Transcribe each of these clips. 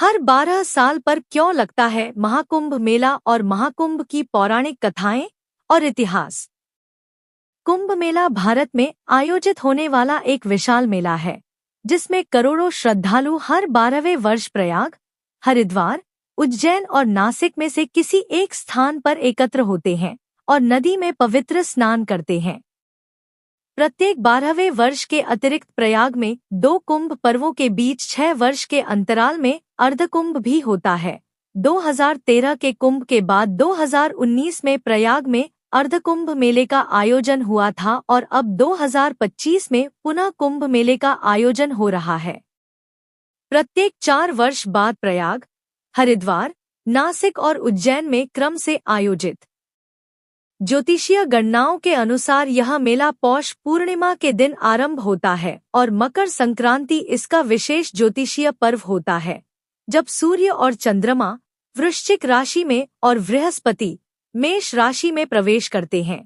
हर 12 साल पर क्यों लगता है महाकुंभ मेला और महाकुंभ की पौराणिक कथाएं और इतिहास। कुंभ मेला भारत में आयोजित होने वाला एक विशाल मेला है जिसमें करोड़ों श्रद्धालु हर 12वें वर्ष प्रयाग, हरिद्वार, उज्जैन और नासिक में से किसी एक स्थान पर एकत्र होते हैं और नदी में पवित्र स्नान करते हैं। प्रत्येक 12वें वर्ष के अतिरिक्त प्रयाग में 2 कुंभ पर्वों के बीच 6 वर्ष के अंतराल में अर्धकुंभ भी होता है। 2013 के कुंभ के बाद 2019 में प्रयाग में अर्धकुंभ मेले का आयोजन हुआ था और अब 2025 में पुनः कुंभ मेले का आयोजन हो रहा है। प्रत्येक 4 वर्ष बाद प्रयाग, हरिद्वार, नासिक और उज्जैन में क्रम से आयोजित। ज्योतिषीय गणनाओं के अनुसार यह मेला पौष पूर्णिमा के दिन आरंभ होता है और मकर संक्रांति इसका विशेष ज्योतिषीय पर्व होता है, जब सूर्य और चंद्रमा वृश्चिक राशि में और बृहस्पति मेष राशि में प्रवेश करते हैं।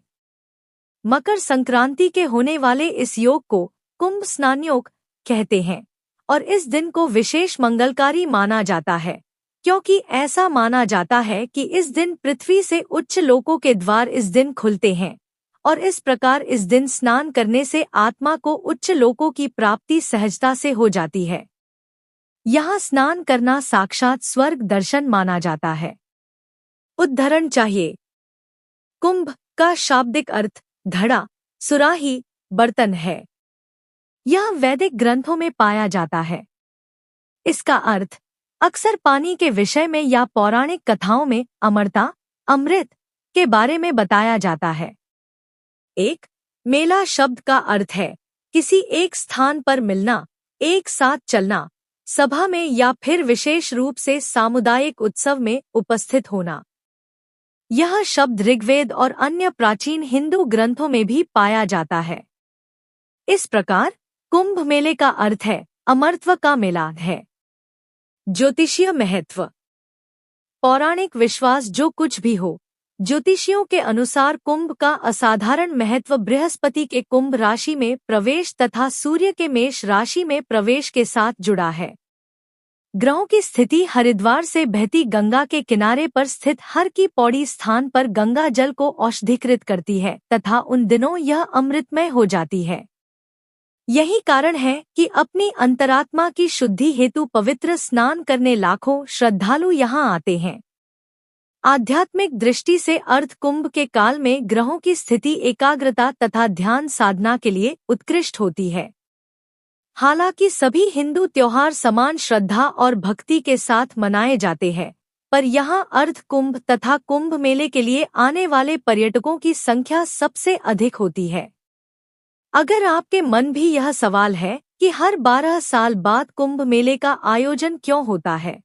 मकर संक्रांति के होने वाले इस योग को कुंभ स्नान योग कहते हैं और इस दिन को विशेष मंगलकारी माना जाता है, क्योंकि ऐसा माना जाता है कि इस दिन पृथ्वी से उच्च लोकों के द्वार इस दिन खुलते हैं और इस प्रकार इस दिन स्नान करने से आत्मा को उच्च लोकों की प्राप्ति सहजता से हो जाती है। यहाँ स्नान करना साक्षात स्वर्ग दर्शन माना जाता है। उद्धरण चाहिए। कुंभ का शाब्दिक अर्थ घड़ा, सुराही, बर्तन है। यह वैदिक ग्रंथों में पाया जाता है। इसका अर्थ अक्सर पानी के विषय में या पौराणिक कथाओं में अमरता, अमृत के बारे में बताया जाता है। एक मेला शब्द का अर्थ है किसी एक स्थान पर मिलना, एक साथ चलना, सभा में या फिर विशेष रूप से सामुदायिक उत्सव में उपस्थित होना। यह शब्द ऋग्वेद और अन्य प्राचीन हिंदू ग्रंथों में भी पाया जाता है। इस प्रकार कुंभ मेले का अर्थ है अमरत्व का मेला है। ज्योतिषीय महत्व। पौराणिक विश्वास जो कुछ भी हो, ज्योतिषियों के अनुसार कुंभ का असाधारण महत्व बृहस्पति के कुंभ राशि में प्रवेश तथा सूर्य के मेष राशि में प्रवेश के साथ जुड़ा है। ग्रहों की स्थिति हरिद्वार से बहती गंगा के किनारे पर स्थित हर की पौड़ी स्थान पर गंगा जल को औषधीकृत करती है तथा उन दिनों यह अमृतमय हो जाती है। यही कारण है कि अपनी अंतरात्मा की शुद्धि हेतु पवित्र स्नान करने लाखों श्रद्धालु यहाँ आते हैं। आध्यात्मिक दृष्टि से अर्ध कुंभ के काल में ग्रहों की स्थिति एकाग्रता तथा ध्यान साधना के लिए उत्कृष्ट होती है। हालांकि सभी हिंदू त्योहार समान श्रद्धा और भक्ति के साथ मनाए जाते हैं, पर यहाँ अर्ध कुंभ तथा कुंभ मेले के लिए आने वाले पर्यटकों की संख्या सबसे अधिक होती है। अगर आपके मन भी यह सवाल है कि हर 12 साल बाद कुंभ मेले का आयोजन क्यों होता है,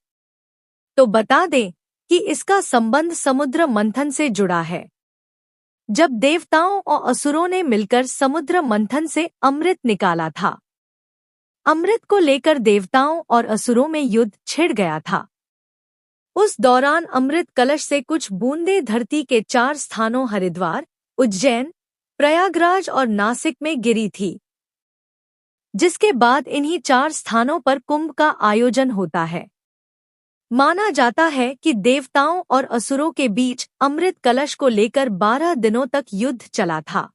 तो बता दें कि इसका संबंध समुद्र मंथन से जुड़ा है। जब देवताओं और असुरों ने मिलकर समुद्र मंथन से अमृत निकाला था, अमृत को लेकर देवताओं और असुरों में युद्ध छिड़ गया था। उस दौरान अमृत कलश से कुछ बूंदें धरती के 4 स्थानों हरिद्वार, उज्जैन, प्रयागराज और नासिक में गिरी थी, जिसके बाद इन्हीं 4 स्थानों पर कुंभ का आयोजन होता है। माना जाता है कि देवताओं और असुरों के बीच अमृत कलश को लेकर 12 दिनों तक युद्ध चला था।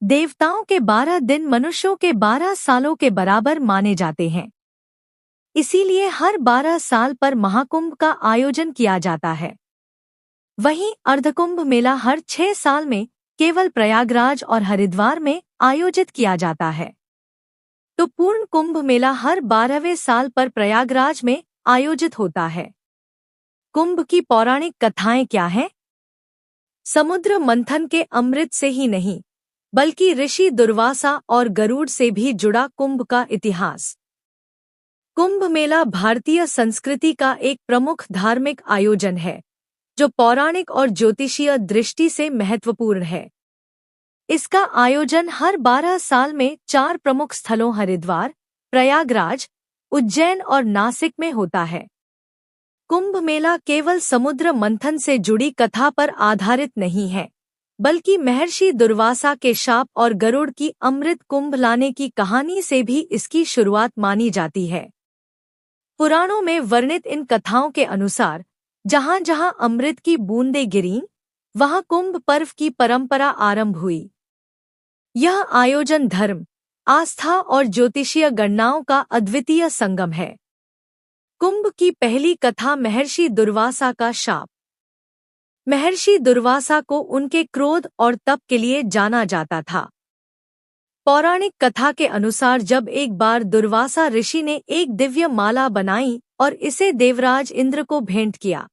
देवताओं के 12 दिन मनुष्यों के 12 सालों के बराबर माने जाते हैं। इसीलिए हर 12 साल पर महाकुंभ का आयोजन किया जाता है। वहीं अर्धकुंभ मेला हर 6 साल में केवल प्रयागराज और हरिद्वार में आयोजित किया जाता है। तो पूर्ण कुंभ मेला हर 12वें साल पर प्रयागराज में आयोजित होता है। कुंभ की पौराणिक कथाएं क्या हैं? समुद्र मंथन के अमृत से ही नहीं, बल्कि ऋषि दुर्वासा और गरुड़ से भी जुड़ा कुंभ का इतिहास। कुंभ मेला भारतीय संस्कृति का एक प्रमुख धार्मिक आयोजन है, जो पौराणिक और ज्योतिषीय दृष्टि से महत्वपूर्ण है। इसका आयोजन हर 12 साल में 4 प्रमुख स्थलों हरिद्वार, प्रयागराज, उज्जैन और नासिक में होता है। कुंभ मेला केवल समुद्र मंथन से जुड़ी कथा पर आधारित नहीं है, बल्कि महर्षि दुर्वासा के शाप और गरुड़ की अमृत कुंभ लाने की कहानी से भी इसकी शुरुआत मानी जाती है। पुराणों में वर्णित इन कथाओं के अनुसार जहां जहां अमृत की बूंदें गिरीं, वहां कुंभ पर्व की परंपरा आरंभ हुई। यह आयोजन धर्म, आस्था और ज्योतिषीय गणनाओं का अद्वितीय संगम है। कुंभ की पहली कथा महर्षि दुर्वासा का शाप। महर्षि दुर्वासा को उनके क्रोध और तप के लिए जाना जाता था। पौराणिक कथा के अनुसार जब एक बार दुर्वासा ऋषि ने एक दिव्य माला बनाई और इसे देवराज इंद्र को भेंट किया,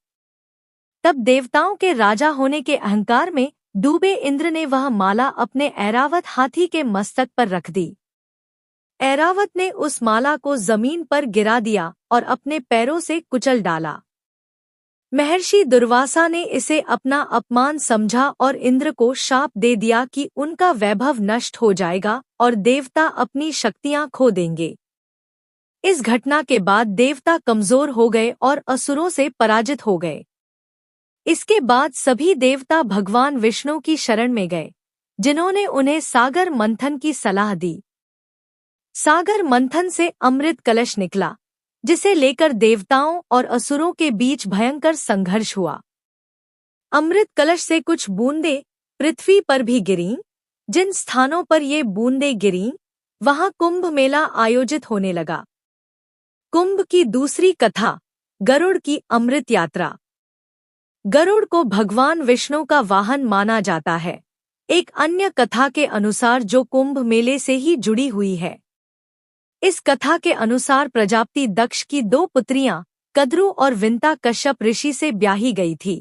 तब देवताओं के राजा होने के अहंकार में डूबे इंद्र ने वह माला अपने ऐरावत हाथी के मस्तक पर रख दी। ऐरावत ने उस माला को जमीन पर गिरा दिया और अपने पैरों से कुचल डाला। महर्षि दुर्वासा ने इसे अपना अपमान समझा और इंद्र को शाप दे दिया कि उनका वैभव नष्ट हो जाएगा और देवता अपनी शक्तियां खो देंगे। इस घटना के बाद देवता कमजोर हो गए और असुरों से पराजित हो गए। इसके बाद सभी देवता भगवान विष्णु की शरण में गए, जिन्होंने उन्हें सागर मंथन की सलाह दी। सागर मंथन से अमृत कलश निकला, जिसे लेकर देवताओं और असुरों के बीच भयंकर संघर्ष हुआ। अमृत कलश से कुछ बूंदें पृथ्वी पर भी गिरीं। जिन स्थानों पर ये बूंदें गिरीं, वहां कुंभ मेला आयोजित होने लगा। कुंभ की दूसरी कथा, गरुड़ की अमृत यात्रा। गरुड़ को भगवान विष्णु का वाहन माना जाता है। एक अन्य कथा के अनुसार जो कुंभ मेले से ही जुड़ी हुई है। इस कथा के अनुसार प्रजापति दक्ष की 2 पुत्रियां कद्रु और विंता कश्यप ऋषि से ब्याही गई थी।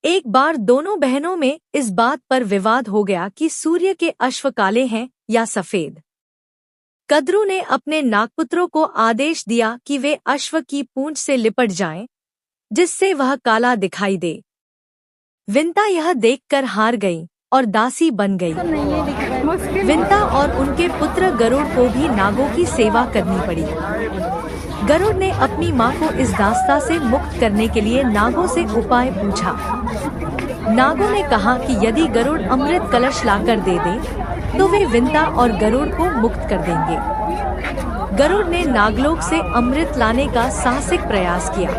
एक बार दोनों बहनों में इस बात पर विवाद हो गया कि सूर्य के अश्व काले हैं या सफेद। कद्रु ने अपने नागपुत्रों को आदेश दिया कि वे अश्व की पूंछ से लिपट जाएं, जिससे वह काला दिखाई दे। विंता यह देखकर हार गई और दासी बन गई। विंता और उनके पुत्र गरुड़ को भी नागों की सेवा करनी पड़ी। गरुड़ ने अपनी मां को इस दास्ता से मुक्त करने के लिए नागों से उपाय पूछा। नागों ने कहा कि यदि गरुड़ अमृत कलश लाकर दे दे तो वे विंता और गरुड़ को मुक्त कर देंगे। गरुड़ ने नागलोक से अमृत लाने का साहसिक प्रयास किया।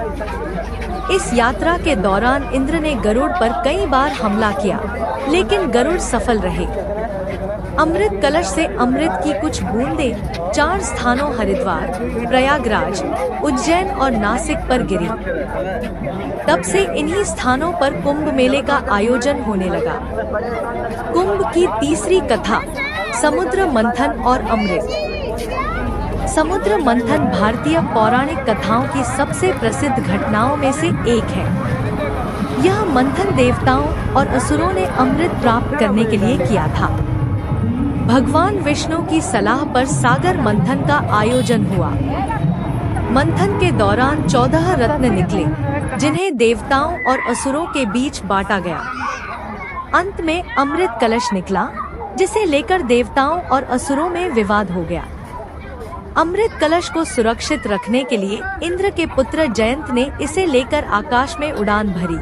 इस यात्रा के दौरान इंद्र ने गरुड़ पर कई बार हमला किया, लेकिन गरुड़ सफल रहे। अमृत कलश से अमृत की कुछ बूंदें 4 स्थानों हरिद्वार, प्रयागराज, उज्जैन और नासिक पर गिरी। तब से इन्हीं स्थानों पर कुंभ मेले का आयोजन होने लगा। कुंभ की तीसरी कथा, समुद्र मंथन और अमृत। समुद्र मंथन भारतीय पौराणिक कथाओं की सबसे प्रसिद्ध घटनाओं में से एक है। यह मंथन देवताओं और असुरों ने अमृत प्राप्त करने के लिए किया था। भगवान विष्णु की सलाह पर सागर मंथन का आयोजन हुआ। मंथन के दौरान 14 रत्न निकले, जिन्हें देवताओं और असुरों के बीच बांटा गया। अंत में अमृत कलश निकला, जिसे लेकर देवताओं और असुरों में विवाद हो गया। अमृत कलश को सुरक्षित रखने के लिए इंद्र के पुत्र जयंत ने इसे लेकर आकाश में उड़ान भरी।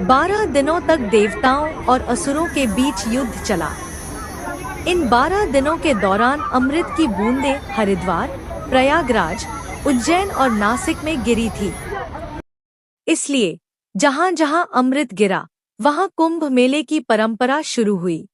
12 दिनों तक देवताओं और असुरों के बीच युद्ध चला। इन 12 दिनों के दौरान अमृत की बूंदें हरिद्वार, प्रयागराज, उज्जैन और नासिक में गिरी थी। इसलिए जहां जहां अमृत गिरा, वहां कुंभ मेले की परंपरा शुरू हुई।